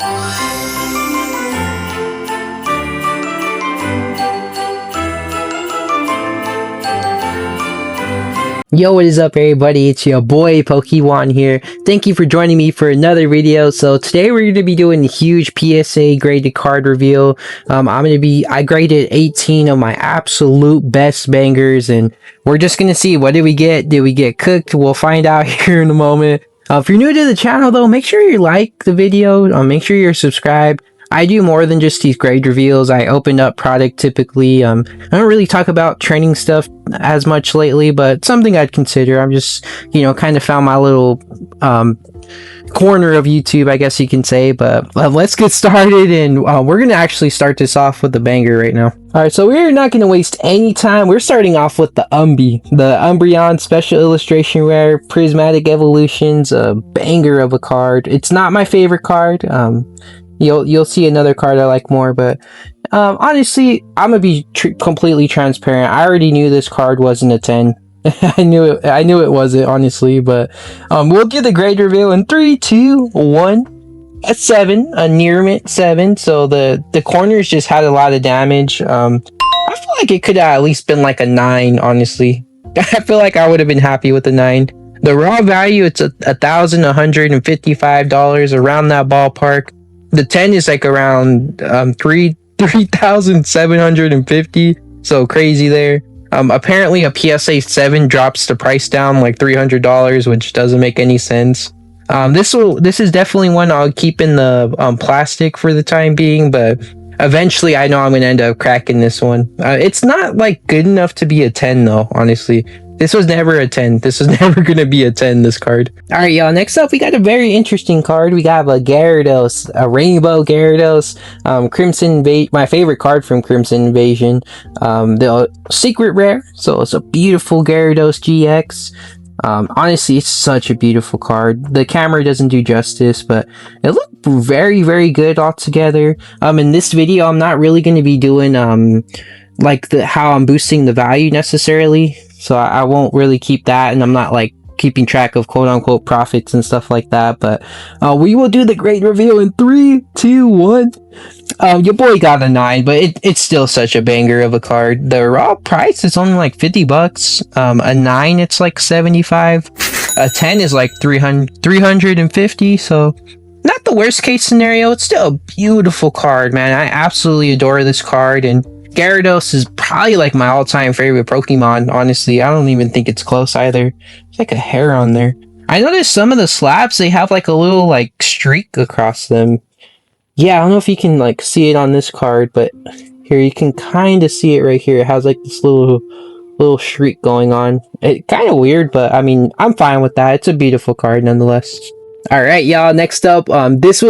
Yo, what is up everybody? It's your boy PokeJuan here. Thank you for joining me for another video. So today we're going to be doing a huge PSA graded card reveal. I graded 18 of my absolute best bangers, and we're just going to see, what did we get? Did we get cooked? We'll find out here in a moment. If you're new to the channel though, make sure you like the video, make sure you're subscribed. I do more than just these grade reveals. I open up product typically. I don't really talk about training stuff as much lately, but something I'd consider. I'm just, kind of found my little corner of YouTube, I guess you can say. But let's get started, and we're going to actually start this off with the banger right now. Alright, so we're not going to waste any time. We're starting off with the Umbreon Special Illustration Rare Prismatic Evolutions, a banger of a card. It's not my favorite card. You'll see another card I like more, but honestly, I'm gonna be completely transparent. I already knew this card wasn't a 10. I knew it wasn't, honestly, but we'll do the grade reveal in 3, 2, 1. A 7, a near mint 7. So the corners just had a lot of damage. I feel like it could have at least been like a 9, honestly. I feel like I would have been happy with a 9. The raw value, it's $1,155, around that ballpark. The 10 is like around 3,750, so crazy there. Apparently a PSA 7 drops the price down like $300, which doesn't make any sense. This is definitely one I'll keep in the plastic for the time being, but eventually I know I'm gonna end up cracking this one. It's not like good enough to be a 10 though, honestly. This was never a 10. This was never going to be a 10, this card. Alright, y'all. Next up, we got a very interesting card. We got a Gyarados, a Rainbow Gyarados, Crimson Invasion, my favorite card from Crimson Invasion. The Secret Rare, so it's a beautiful Gyarados GX. Honestly, it's such a beautiful card. The camera doesn't do justice, but it looked very, very good altogether. In this video, I'm not really going to be doing, how I'm boosting the value necessarily. So I won't really keep that, and I'm not like keeping track of quote-unquote profits and stuff like that, but we will do the grade reveal in 3, 2, 1. Your boy got a 9, but it's still such a banger of a card. The raw price is only like $50. A 9, it's like 75. A 10 is like 350, so not the worst case scenario. It's still a beautiful card, man. I absolutely adore this card, and Gyarados is probably like my all-time favorite Pokemon, honestly. I don't even think it's close either. There's like a hair on there. I noticed some of the slabs, they have like a little like streak across them. Yeah, I don't know if you can like see it on this card, but here you can kind of see it right here. It has like this little streak going on. It's kind of weird, but I mean, I'm fine with that. It's a beautiful card nonetheless. Alright, y'all, next up, this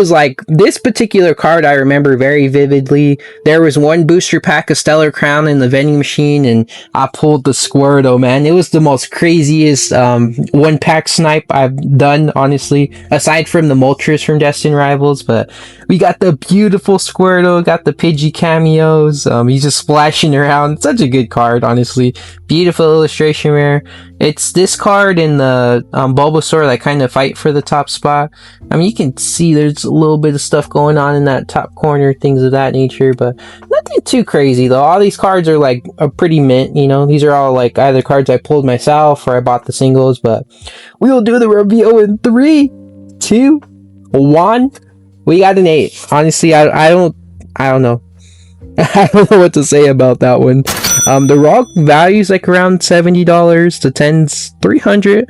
particular card I remember very vividly. There was one booster pack of Stellar Crown in the vending machine, and I pulled the Squirtle, man. It was the most craziest one pack snipe I've done, honestly, aside from the Moltres from Destined Rivals. But we got the beautiful Squirtle, got the Pidgey cameos. He's just splashing around. Such a good card, honestly. Beautiful illustration rare. It's this card and the Bulbasaur that kind of fight for the top spot. I mean, you can see there's a little bit of stuff going on in that top corner, things of that nature, but nothing too crazy though. All these cards are like a pretty mint, these are all like either cards I pulled myself or I bought the singles, but we will do the reveal in 3, 2, 1. We got an 8. Honestly, I don't know. I don't know what to say about that one. The raw value is like around $70. The 10's $300.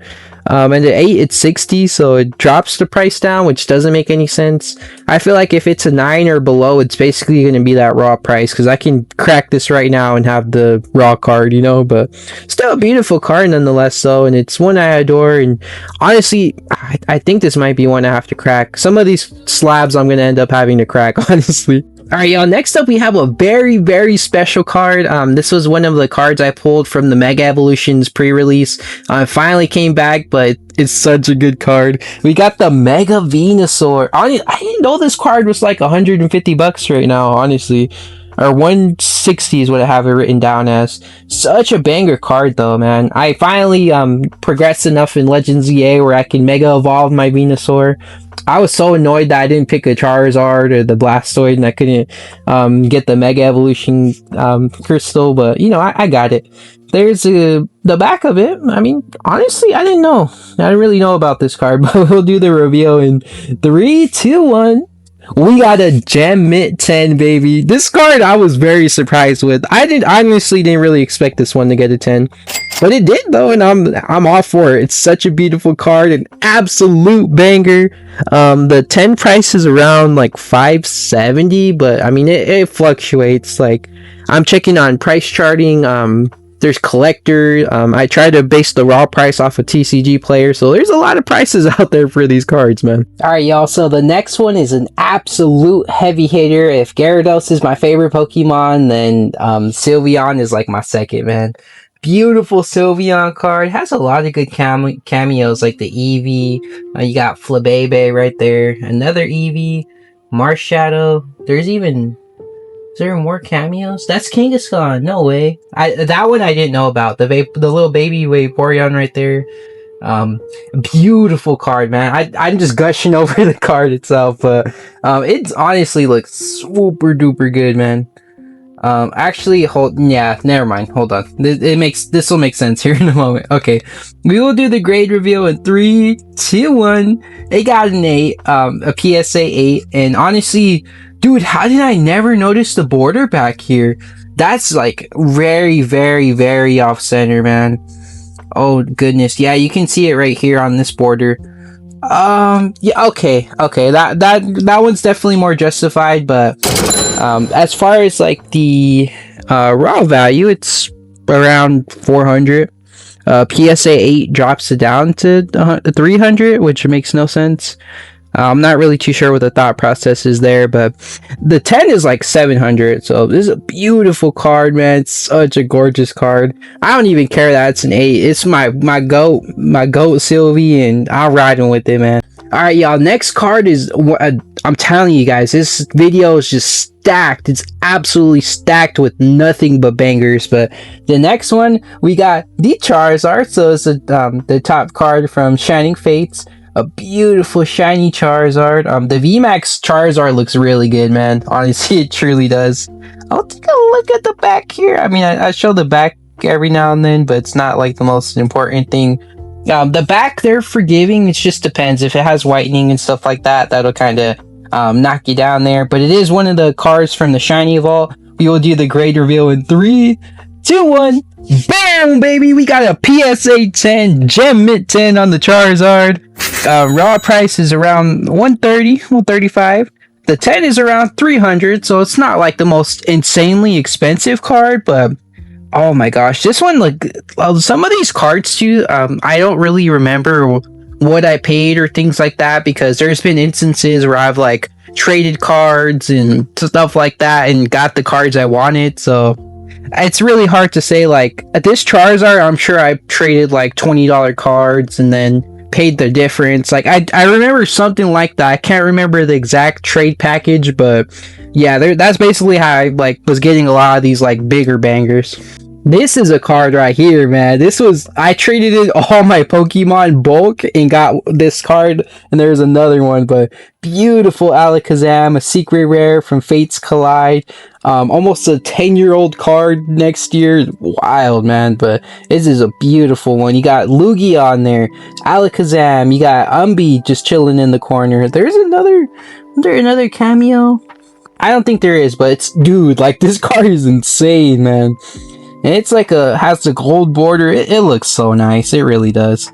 And the 8, it's 60, so it drops the price down, which doesn't make any sense. I feel like if it's a 9 or below, it's basically going to be that raw price, because I can crack this right now and have the raw card, but still a beautiful card nonetheless, though, and it's one I adore, and honestly, I think this might be one I have to crack. Some of these slabs I'm going to end up having to crack, honestly. Alright, y'all, next up we have a very, very special card. This was one of the cards I pulled from the Mega Evolutions pre-release. It finally came back, but it's such a good card. We got the Mega Venusaur. I didn't know this card was like $150 right now, honestly. or 160 is what I have it written down as. Such a banger card though, man. I finally progressed enough in Legends EA where I can Mega Evolve my Venusaur. I was so annoyed that I didn't pick a Charizard or the Blastoise and I couldn't get the Mega Evolution crystal, but you know, I got it. There's the back of it. I mean, honestly, I didn't know. I didn't really know about this card, but we'll do the reveal in 3, 2, 1. We got a Gem Mint 10, baby. This card I was very surprised with. I honestly didn't really expect this one to get a 10. But it did though, and I'm all for it. It's such a beautiful card, an absolute banger. The 10 price is around like 570, but I mean it fluctuates. Like I'm checking on price charting. There's collector. I try to base the raw price off of TCG player, so there's a lot of prices out there for these cards, man. Alright, y'all, so the next one is an absolute heavy hitter. If Gyarados is my favorite Pokemon, then Sylveon is like my second, man. Beautiful Sylveon card. Has a lot of good cameos like the Eevee. You got Flabébé right there. Another Eevee. Marshadow. There's even... Is there more cameos? That's Kangaskhan. No way. That one I didn't know about. The little baby Vaporeon right there. Beautiful card, man. I'm just gushing over the card itself, but it honestly looks super duper good, man. Actually, never mind. Hold on. This will make sense here in a moment. Okay, we will do the grade reveal in 3, 2, 1. It got an 8, a PSA 8, and honestly, dude, how did I never notice the border back here? That's like very, very, very off center, man. Oh goodness, yeah, you can see it right here on this border. Yeah, okay, that one's definitely more justified, but as far as like the raw value, it's around 400. PSA 8 drops it down to 300, which makes no sense. I'm not really too sure what the thought process is there, but the 10 is like 700. So this is a beautiful card, man. It's such a gorgeous card. I don't even care that it's an 8. It's my goat Sylvie, and I'm riding with it, man. All right, y'all. Next card is I'm telling you guys, this video is just stacked. It's absolutely stacked with nothing but bangers. But the next one, we got the Charizard. So it's the top card from Shining Fates. A beautiful shiny Charizard. The VMAX Charizard looks really good, man. Honestly, it truly does. I'll take a look at the back here. I mean, I show the back every now and then, but it's not like the most important thing. The back, they're forgiving. It just depends. If it has whitening and stuff like that, that'll kind of knock you down there. But it is one of the cards from the Shiny Vault. We will do the grade reveal in 3, 2, 1. Bam, baby! We got a PSA 10, Gem Mint 10 on the Charizard. Raw price is around 130, 135. The 10 is around 300, so it's not like the most insanely expensive card, but oh my gosh, this one, like, some of these cards too, I don't really remember what I paid or things like that, because there's been instances where I've like traded cards and stuff like that and got the cards I wanted, so it's really hard to say. Like at this Charizard, I'm sure I traded like $20 cards and then paid the difference. Like I remember something like that. I can't remember the exact trade package, but yeah, that's basically how I like was getting a lot of these like bigger bangers. This is a card right here, man. I traded in all my Pokemon bulk and got this card, and there's another one, but beautiful Alakazam, a secret rare from Fates Collide. Almost a 10-year-old card next year. Wild, man, but this is a beautiful one. You got Lugia on there, Alakazam, you got Umbreon just chilling in the corner. There's another cameo? I don't think there is, but it's, dude, like this card is insane, man. And it's like has the gold border. It looks so nice. It really does.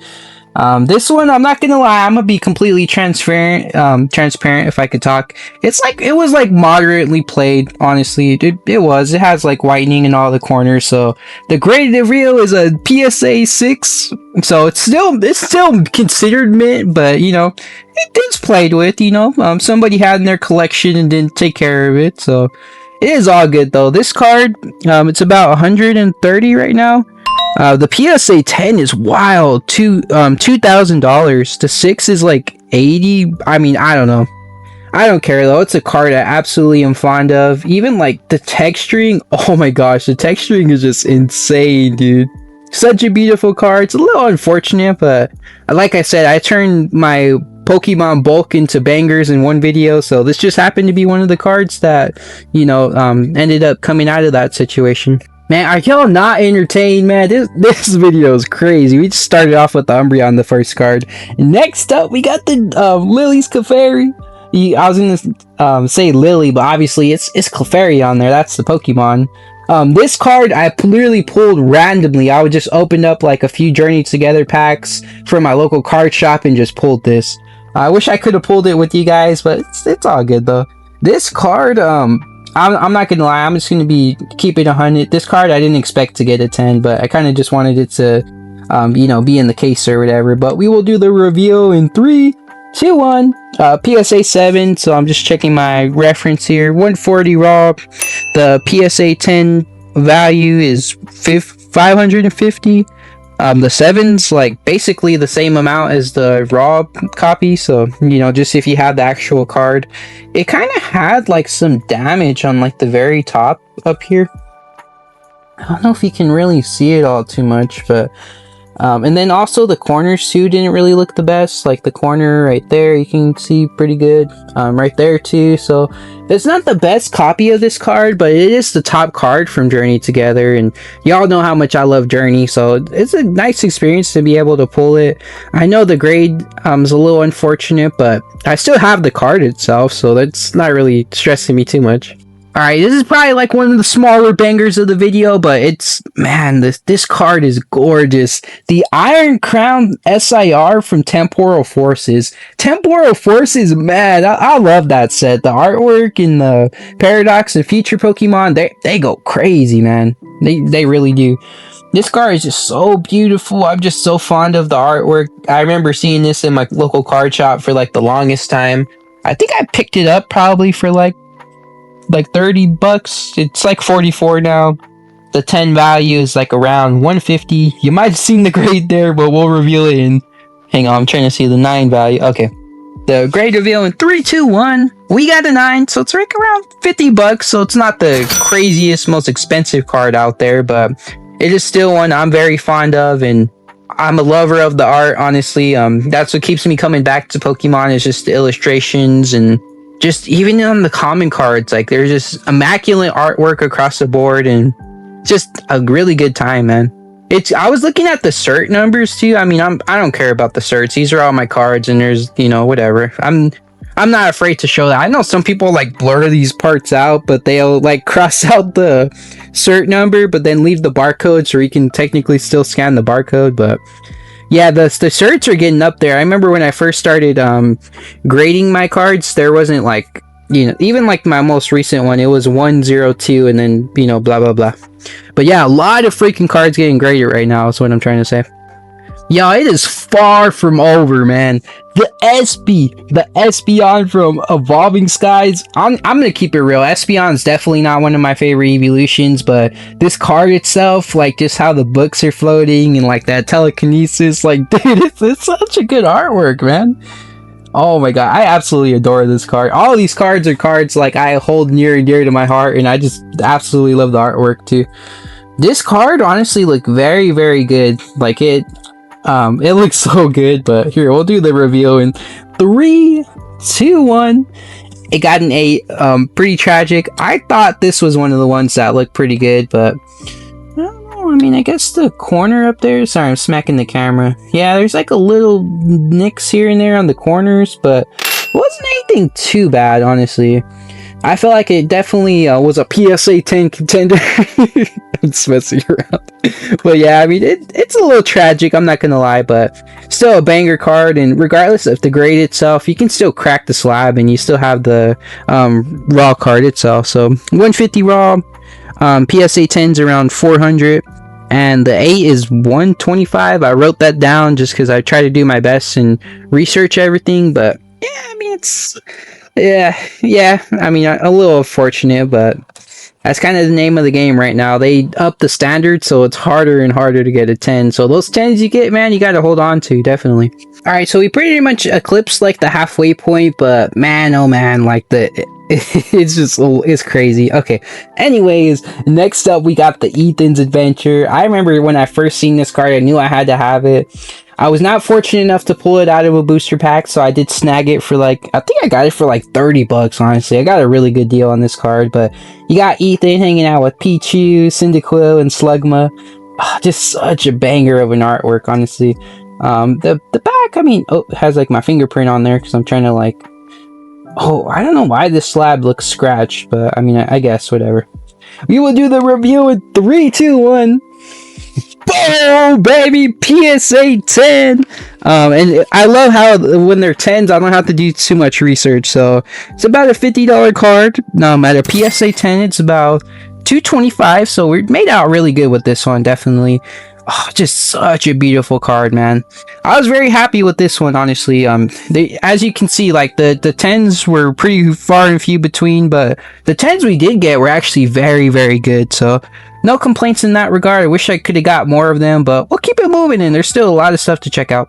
This one, I'm not gonna lie, I'm gonna be completely transparent if I could talk. It was like moderately played, honestly. It has like whitening in all the corners, so the grade reveal is a PSA 6, so it's still considered mint, but you know, it's played with, you know. Somebody had in their collection and didn't take care of it, so it is all good though. This card, it's about 130 right now. The PSA 10 is wild. $2,000. The 6 is like 80. I mean, I don't know. I don't care though. It's a card I absolutely am fond of. Even like the texturing. Oh my gosh, the texturing is just insane, dude. Such a beautiful card. It's a little unfortunate, but like I said, I turned my Pokemon bulk into bangers in one video, so this just happened to be one of the cards that, you know, ended up coming out of that situation. Man, are y'all not entertained, man? This video is crazy. We just started off with the Umbreon, the first card. And next up, we got the Lillie's Clefairy. I was gonna say Lillie, but obviously it's Clefairy on there. That's the Pokemon. This card I literally pulled randomly. I would just open up like a few Journey Together packs from my local card shop and just pulled this. I wish I could have pulled it with you guys, but it's all good though. This card, I'm not gonna lie, I'm just gonna be keeping 100. This card I didn't expect to get a 10, but I kind of just wanted it to, you know, be in the case or whatever. But we will do the reveal in 3, 2, 1. PSA 7. So I'm just checking my reference here. 140 raw. The PSA 10 value is 550. The 7's like basically the same amount as the raw copy, so you know, just if you have the actual card. It kind of had like some damage on like the very top up here. I don't know if you can really see it all too much, but and then also the corners too didn't really look the best. Like the corner right there, you can see pretty good. Right there too. So it's not the best copy of this card, but it is the top card from Journey Together, and y'all know how much I love Journey, so it's a nice experience to be able to pull it. I know the grade is a little unfortunate, but I still have the card itself, so that's not really stressing me too much. Alright, this is probably like one of the smaller bangers of the video, but it's, man, this card is gorgeous. The Iron Crown SIR from Temporal Forces. Temporal Forces, man, I love that set. The artwork and the Paradox and Future Pokemon, they go crazy, man. They really do. This card is just so beautiful. I'm just so fond of the artwork. I remember seeing this in my local card shop for like the longest time. I think I picked it up probably for like $30. It's like 44 now. The 10 value is like around 150. You might have seen the grade there, but we'll reveal it in, hang on, I'm trying to see the 9 value. Okay, the grade reveal in 3, 2, 1. We got a 9, so it's like around $50. So it's not the craziest, most expensive card out there, but it is still one I'm very fond of, and I'm a lover of the art, honestly. That's what keeps me coming back to Pokemon, is just the illustrations, and just even on the common cards, like there's just immaculate artwork across the board, and just a really good time, man. I was looking at the cert numbers too. I mean, I don't care about the certs. These are all my cards, and there's, you know, whatever. I'm not afraid to show that. I know some people like blur these parts out, but they'll like cross out the cert number, but then leave the barcode so you can technically still scan the barcode. But yeah, the certs are getting up there. I remember when I first started grading my cards, there wasn't like, you know, even like my most recent one, it was 102 and then, you know, blah blah blah. But yeah, a lot of freaking cards getting graded right now is what I'm trying to say. Yo, it is far from over, man. The Espeon from Evolving Skies. I'm gonna keep it real. Espeon's definitely not one of my favorite evolutions, but this card itself, like just how the books are floating and like that telekinesis, like dude, it's such a good artwork, man. Oh my god, I absolutely adore this card. All of these cards are cards like I hold near and dear to my heart, and I just absolutely love the artwork too. This card honestly looked very, very good. Like it looks so good. But here, we'll do the reveal in 3, 2, 1. It got an 8. Pretty tragic. I thought this was one of the ones that looked pretty good, but I don't know. I mean, I guess the corner up there. Sorry, I'm smacking the camera. Yeah, there's like a little nicks here and there on the corners, but it wasn't anything too bad, honestly. I feel like it definitely was a PSA 10 contender. I'm just messing around. But yeah, I mean, it's a little tragic, I'm not gonna lie, but still a banger card, and regardless of the grade itself, you can still crack the slab and you still have the raw card itself. So 150 raw, PSA 10's around 400, and the 8 is 125. I wrote that down just because I try to do my best and research everything, but yeah, I mean, it's... Yeah, I mean, a little unfortunate, but That's kind of the name of the game right now. They up the standard, so it's harder and harder to get a 10. So those 10s you get, man, you got to hold on to, definitely. All right, so we pretty much eclipsed like the halfway point, but man, oh man, like it's just, it's crazy. Okay, anyways, next up we got the Ethan's Adventure. I remember when I first seen this card, I knew I had to have it. I was not fortunate enough to pull it out of a booster pack, so I did snag it for like, I think I got it for like 30 bucks, honestly. I got a really good deal on this card, but you got Ethan hanging out with Pichu, Cyndaquil, and Slugma. Oh, just such a banger of an artwork, honestly. The back, I mean, has like my fingerprint on there because I'm trying to like, I don't know why this slab looks scratched, but I mean, I guess whatever. We will do the review in 3, 2, 1. Boom, baby, PSA 10. And I love how when they're 10s, I don't have to do too much research. So it's about a $50 card. At a PSA 10, it's about $225. So we made out really good with this one, definitely. Oh, just such a beautiful card, man. I was very happy with this one, honestly. As you can see, like the 10s were pretty far and few between, but the 10s we did get were actually very, very good. So no complaints in that regard. I wish I could have got more of them, but we'll keep it moving, and there's still a lot of stuff to check out.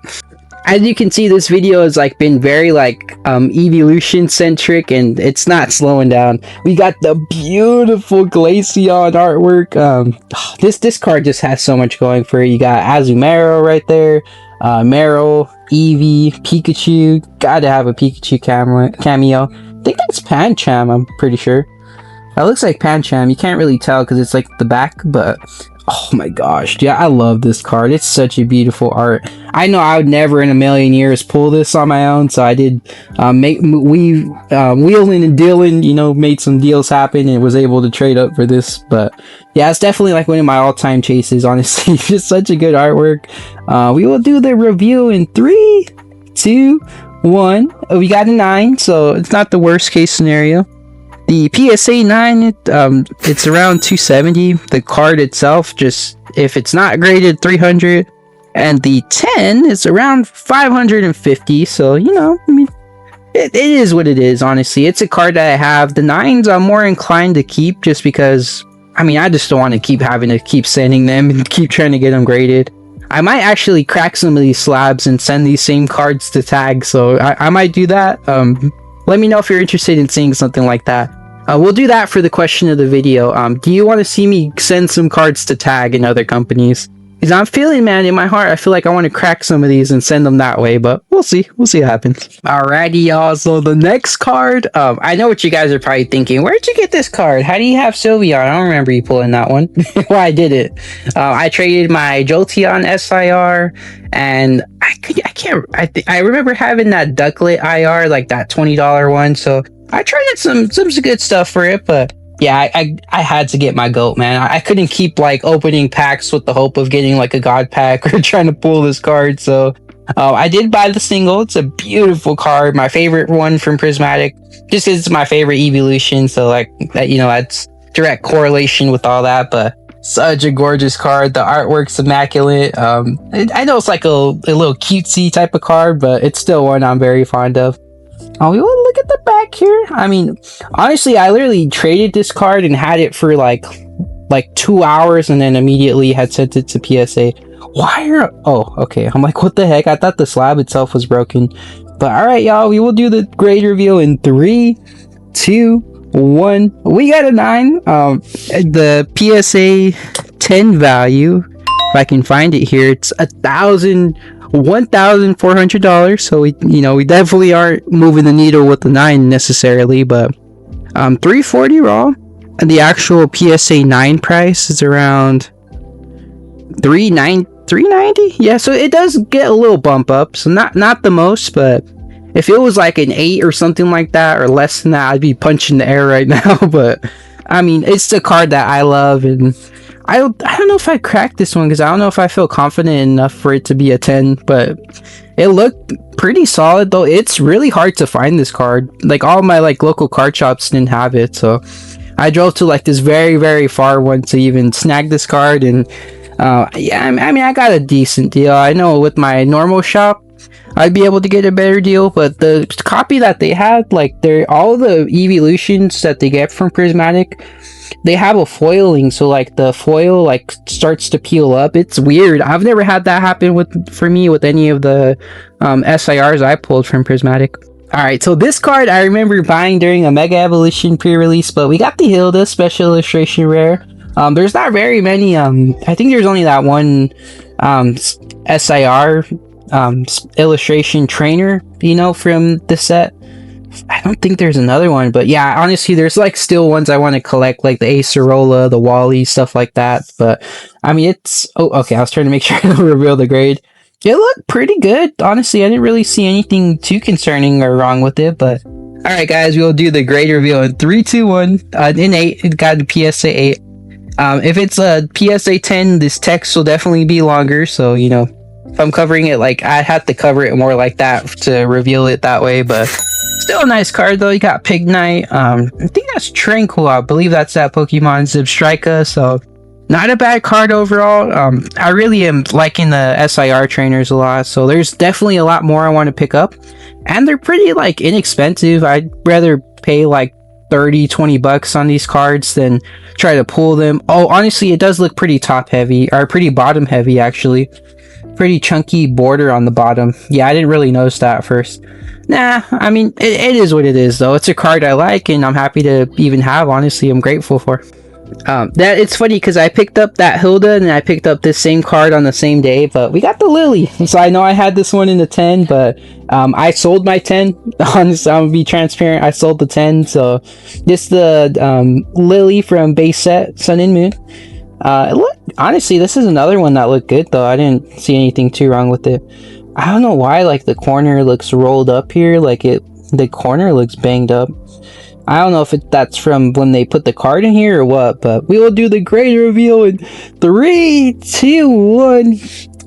As you can see, this video has like been very like evolution centric, and it's not slowing down. We got the beautiful Glaceon artwork. This card just has so much going for it. You got Azumarill right there, Marill, Eevee, Pikachu. Gotta have a Pikachu cameo. I think that's Pancham, I'm pretty sure. That looks like Pancham. You can't really tell because it's like the back, but oh my gosh, yeah, I love this card. It's such a beautiful art. I know I would never in a million years pull this on my own, so I did wheeling and dealing, you know, made some deals happen and was able to trade up for this. But yeah, it's definitely like one of my all-time chases, honestly. Just such a good artwork. We will do the review in 3, 2, 1. We got a 9, so it's not the worst case scenario. The PSA 9, it's around 270. The card itself, just if it's not graded, 300. And the 10 is around 550. So, you know, I mean, it is what it is, honestly. It's a card that I have. The 9s I'm more inclined to keep just because, I mean, I just don't want to keep having to keep sending them and keep trying to get them graded. I might actually crack some of these slabs and send these same cards to tag. So I might do that. Let me know if you're interested in seeing something like that. We'll do that for the question of the video. Do you want to see me send some cards to tag in other companies? Because I'm feeling, man, in my heart, I feel like I want to crack some of these and send them that way, but we'll see. We'll see what happens. Alrighty, y'all. So the next card, I know what you guys are probably thinking. Where'd you get this card? How do you have Sylveon? I don't remember you pulling that one. Well, I did it. I traded my Jolteon SIR, and I remember having that Ducklet IR, like that $20 one, so I traded some good stuff for it, but yeah, I had to get my GOAT, man. I couldn't keep like opening packs with the hope of getting like a God pack or trying to pull this card. So I did buy the single. It's a beautiful card, my favorite one from Prismatic. Just is my favorite evolution, so like that, you know, that's direct correlation with all that. But such a gorgeous card. The artwork's immaculate. I know it's like a little cutesy type of card, but it's still one I'm very fond of. Oh, we will look at the back here. I mean, honestly, I literally traded this card and had it for like 2 hours, and then immediately had sent it to PSA. Okay. I'm like, what the heck? I thought the slab itself was broken. But all right, y'all, we will do the grade reveal in 3, 2, 1. We got a 9. The PSA 10 value, if I can find it here, it's $1,400. So we definitely aren't moving the needle with the 9 necessarily, but $340 raw, and the actual PSA 9 price is around $390. Yeah, so it does get a little bump up, so not the most, but if it was like an 8 or something like that, or less than that, I'd be punching the air right now. But I mean, it's the card that I love, and I don't know if I cracked this one because I don't know if I feel confident enough for it to be a 10, but it looked pretty solid, though. It's really hard to find this card. Like, all my like local card shops didn't have it, so I drove to like this very, very far one to even snag this card. And yeah, I mean, I got a decent deal. I know with my normal shop I'd be able to get a better deal, but the copy that they had, like, all the evolutions that they get from Prismatic, they have a foiling, so like the foil like starts to peel up. It's weird. I've never had that happen for me with any of the SIRs I pulled from Prismatic. Alright, so this card I remember buying during a Mega Evolution pre-release, but we got the Hilda Special Illustration Rare. There's not very many, I think there's only that one SIR illustration trainer, you know, from the set. I don't think there's another one, but yeah, honestly, there's like still ones I want to collect, like the Acerola, the Wally, stuff like that. But I mean, it's okay. I was trying to make sure I don't reveal the grade. It looked pretty good, honestly. I didn't really see anything too concerning or wrong with it. But all right, guys, we'll do the grade reveal in 3, 2, 1. In 8, it got a PSA 8. If it's a PSA 10, this text will definitely be longer. So you know, if I'm covering it, like I had to cover it more like that to reveal it that way, but. Still a nice card though. You got Pignite. I think that's Tranquil. I believe that's that Pokemon Zebstrika. So not a bad card overall. I really am liking the SIR trainers a lot. So there's definitely a lot more I want to pick up, and they're pretty like inexpensive. I'd rather pay like 30-20 bucks on these cards than try to pull them. Oh, honestly, it does look pretty top heavy, or pretty bottom heavy actually. Pretty chunky border on the bottom. Yeah, I didn't really notice that at first. Nah, I mean, it is what it is, though. It's a card I like, and I'm happy to even have, honestly. I'm grateful for. That it's funny, because I picked up that Hilda, and I picked up this same card on the same day, but we got the Lillie. So I know I had this one in the 10, but I sold my 10. Honestly, I'm gonna be transparent. I sold the 10, so this the Lillie from base set, Sun and Moon. Look, honestly, this is another one that looked good, though. I didn't see anything too wrong with it. I don't know why, like, the corner looks rolled up here. Like, the corner looks banged up. I don't know if that's from when they put the card in here or what, but we will do the grade reveal in 3, 2, 1.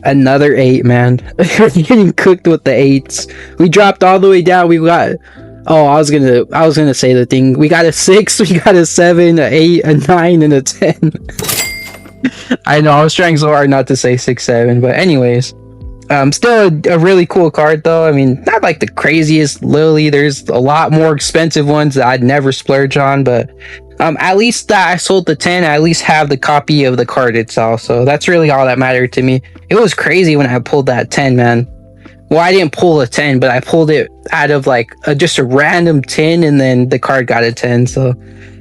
Another 8, man. We're getting cooked with the 8s. We dropped all the way down. We got... Oh, I was gonna say the thing. We got a 6, we got a 7, a 8, a 9, and a 10. I know, I was trying so hard not to say 6, 7, but anyways. Still a really cool card though. I mean, not like the craziest Lillie. There's a lot more expensive ones that I'd never splurge on, but at least that I sold the 10, I at least have the copy of the card itself. So that's really all that mattered to me. It was crazy when I pulled that 10, man. Well, I didn't pull a 10, but I pulled it out of like just a random 10, and then the card got a 10. So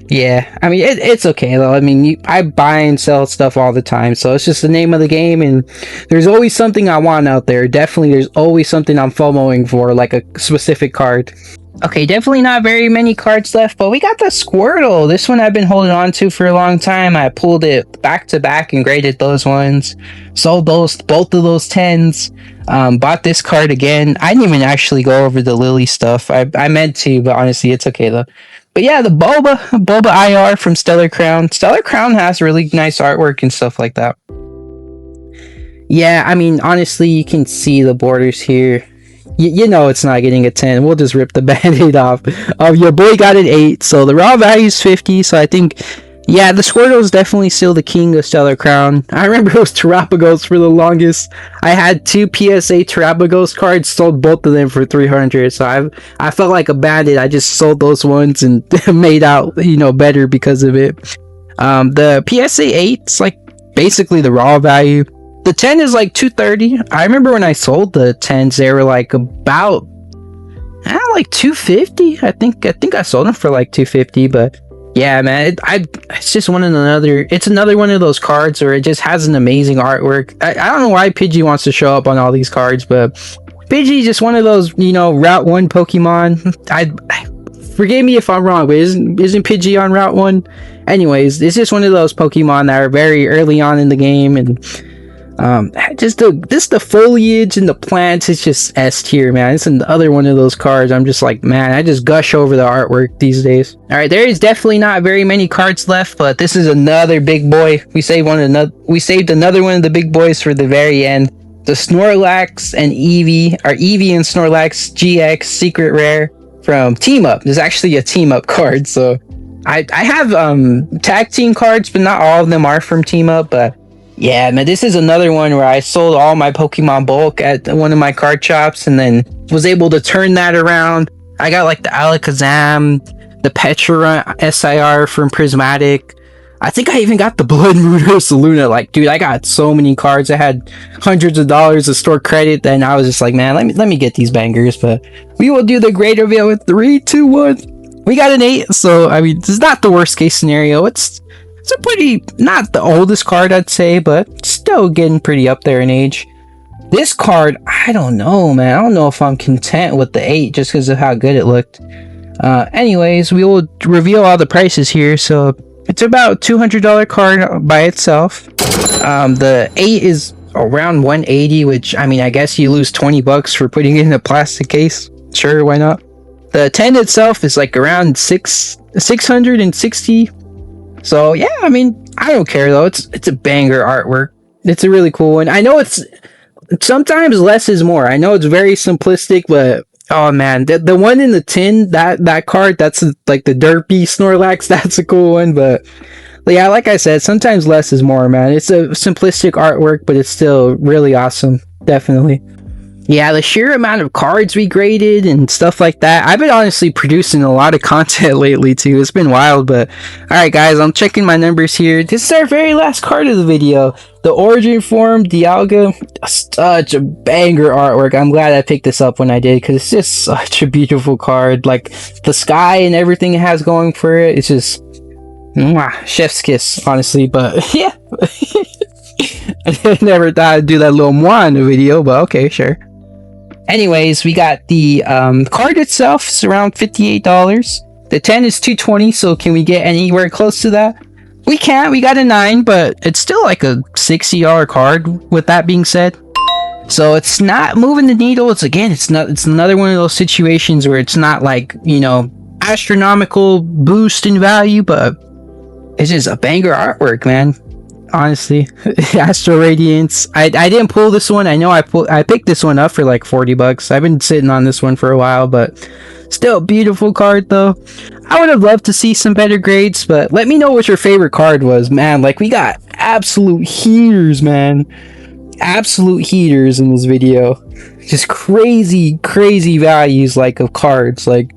yeah, I mean, it's okay though. I mean, I buy and sell stuff all the time, so it's just the name of the game, and there's always something I want out there. Definitely, there's always something I'm FOMOing for, like a specific card. Okay, definitely not very many cards left, but we got the Squirtle. This one I've been holding on to for a long time. I pulled it back to back and graded those ones. Sold both of those 10s. Bought this card again. I didn't even actually go over the Lillie stuff. I meant to, but honestly, it's okay though. But yeah, the Bulba IR from Stellar Crown. Stellar Crown has really nice artwork and stuff like that. Yeah, I mean, honestly, you can see the borders here. You know it's not getting a 10. We'll just rip the band-aid off. Your boy got an 8, so the raw value is 50, so I think, yeah, the Squirtle is definitely still the king of Stellar Crown. I remember it was Terapagos for the longest. I had 2 PSA Terapagos cards, sold both of them for 300, so I felt like a bandit. I just sold those ones and made out, you know, better because of it. The PSA 8's like basically the raw value. The 10 is like 230. I remember when I sold the 10s, they were like about like 250. I think I sold them for like 250, but yeah, man, it's just it's another one of those cards where it just has an amazing artwork. I don't know why Pidgey wants to show up on all these cards, but Pidgey's just one of those, you know, Route 1 Pokemon. Forgive me if I'm wrong, but isn't Pidgey on Route 1? Anyways, it's just one of those Pokemon that are very early on in the game, and just the foliage and the plants, it's just S tier, man. It's another one of those cards. I'm just like, man, I just gush over the artwork these days. All right, there is definitely not very many cards left, but this is another big boy. We saved another one of the big boys for the very end. The Snorlax and Eevee, or Eevee and Snorlax GX Secret Rare from Team Up. There's actually a Team Up card, so I have tag team cards, but not all of them are from Team Up. But yeah, man, this is another one where I sold all my Pokemon bulk at one of my card shops, and then was able to turn that around. I got like the Alakazam, the Petra SIR from Prismatic, I think I even got the Blood Moon Ursaluna. Like, dude, I got so many cards. I had hundreds of dollars of store credit. Then I was just like, man, let me get these bangers. But we will do the great reveal with 3, 2, 1. We got an 8. So, I mean, this is not the worst case scenario. It's a pretty, not the oldest card, I'd say, but still getting pretty up there in age. This card, I don't know, man. I don't know if I'm content with the 8 just because of how good it looked. Anyways, we will reveal all the prices here. So it's about a $200 card by itself. The 8 is around $180, which, I mean, I guess you lose $20 for putting it in a plastic case. Sure, why not? The 10 itself is like around $660. So yeah, I mean, I don't care though. It's a banger artwork. It's a really cool one. I know it's sometimes less is more. I know it's very simplistic, but oh man, the one in the tin, that card, that's like the derpy Snorlax, that's a cool one. But yeah, like I said, sometimes less is more, man. It's a simplistic artwork, but it's still really awesome. Definitely. Yeah, the sheer amount of cards we graded and stuff like that. I've been honestly producing a lot of content lately too. It's been wild, but alright guys, I'm checking my numbers here. This is our very last card of the video. The Origin Form Dialga. Such a banger artwork. I'm glad I picked this up when I did, because it's just such a beautiful card. Like, the sky and everything it has going for it, it's just mwah, chef's kiss, honestly. But yeah. I never thought I'd do that little mwah in the video, but okay, sure. Anyways, we got the card itself is around $58. The 10 is $220, so can we get anywhere close to that? We can't. We got a 9, but it's still like a $60 card, with that being said. So it's not moving the needle. It's another one of those situations where it's not like, you know, astronomical boost in value, but it's just a banger artwork, man. Honestly. Astro Radiance. I didn't pull this one. I know I picked this one up for like $40. I've been sitting on this one for a while, but still a beautiful card though. I would have loved to see some better grades, but let me know what your favorite card was, man. Like, we got absolute heaters, man. Absolute heaters in this video. Just crazy values, like, of cards. Like,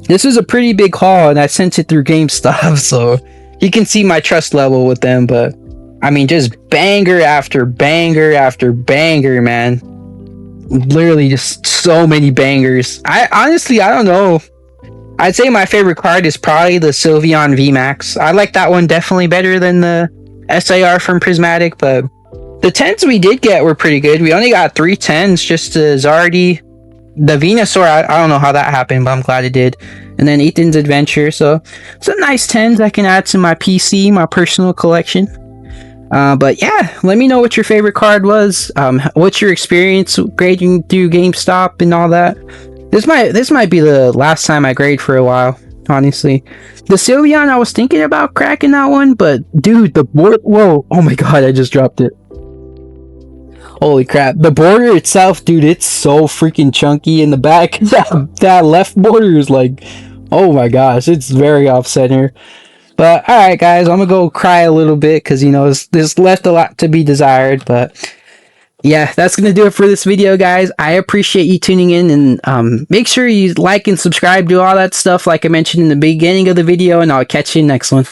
this was a pretty big haul, and I sent it through GameStop, so you can see my trust level with them. But I mean, just banger after banger after banger, man. Literally just so many bangers. I honestly don't know. I'd say my favorite card is probably the Sylveon VMAX. I like that one definitely better than the SAR from Prismatic, but the 10s we did get were pretty good. We only got 3 10s, just Zardy. The Venusaur, I don't know how that happened, but I'm glad it did. And then Ethan's Adventure. So some nice 10s I can add to my PC, my personal collection. But yeah, let me know what your favorite card was. What's your experience grading through GameStop and all that. This might be the last time I grade for a while, honestly. The Sylveon, I was thinking about cracking that one, but dude, the board, whoa, oh my god, I just dropped it. Holy crap, the border itself, dude, it's so freaking chunky in the back. That left border is like, oh my gosh, it's very off center. But alright guys, I'm gonna go cry a little bit because, you know, there's left a lot to be desired. But yeah, that's gonna do it for this video, guys. I appreciate you tuning in, and make sure you like and subscribe, do all that stuff like I mentioned in the beginning of the video, and I'll catch you in the next one.